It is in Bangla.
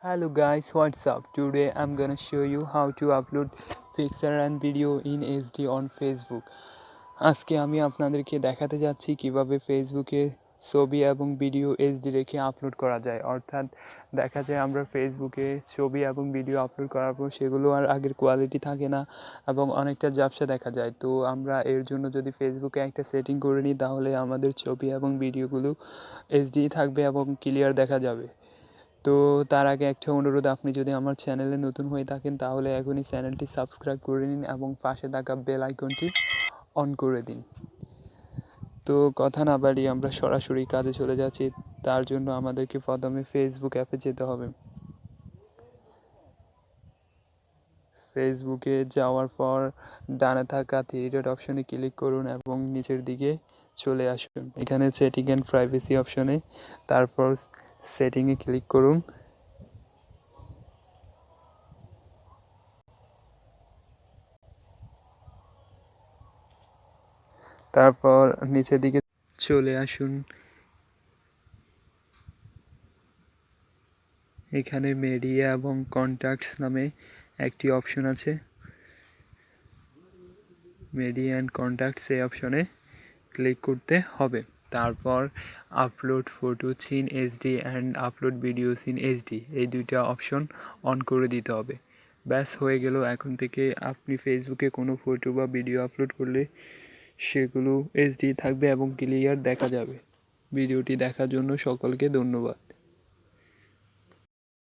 Hello guys, what's up? Today I'm gonna show you how to upload picture and video in HD on Facebook. আজকে আমি আপনাদেরকে দেখাতে যাচ্ছি কিভাবে ফেসবুকে ছবি এবং ভিডিও এইচডি রেখে আপলোড করা যায়। অর্থাৎ দেখা যায় আমরা ফেসবুকে ছবি এবং ভিডিও আপলোড করার পর সেগুলো আর আগের কোয়ালিটি থাকে না এবং অনেকটা ঝাপসা দেখা যায়। তো আমরা এর জন্য যদি ফেসবুকে একটা সেটিং করে নিই তাহলে আমাদের ছবি এবং ভিডিওগুলো এইচডি থাকবে এবং ক্লিয়ার দেখা যাবে। তো তার আগে একটা অনুরোধ, আপনি যদি আমার চ্যানেলে নতুন হয়ে থাকেন তাহলে এখনই চ্যানেলটি সাবস্ক্রাইব করে নিন এবং পাশে থাকা বেল আইকনটি অন করে দিন। তো কথা না বাড়িয়ে আমরা সরাসরি কাজে চলে যাচ্ছি। তার জন্য আমাদেরকে প্রথমে ফেসবুক অ্যাপে যেতে হবে। ফেসবুকে যাওয়ার পর ডানে থাকা থ্রি ডট অপশনে ক্লিক করুন এবং নিচের দিকে চলে আসুন। এখানে সেটিং অ্যান্ড প্রাইভেসি অপশনে, তারপর সেটিংয়ে ক্লিক করুন। তারপর নিচের দিকে চলে আসুন। এখানে মিডিয়া এবং কন্ট্যাক্টস নামে একটি অপশন আছে। মিডিয়া অ্যান্ড কন্ট্যাক্টস এই অপশনে ক্লিক করতে হবে। তারপর upload photos in HD and upload videos in HD এই দুইটা অপশন অন করে দিতে হবে। ব্যাস হয়ে গেল। এখন থেকে আপনি ফেসবুকে কোনো ফটো বা ভিডিও আপলোড করলে সেগুলো এইচডি থাকবে এবং ক্লিয়ার দেখা যাবে। ভিডিওটি দেখার জন্য সকলকে ধন্যবাদ।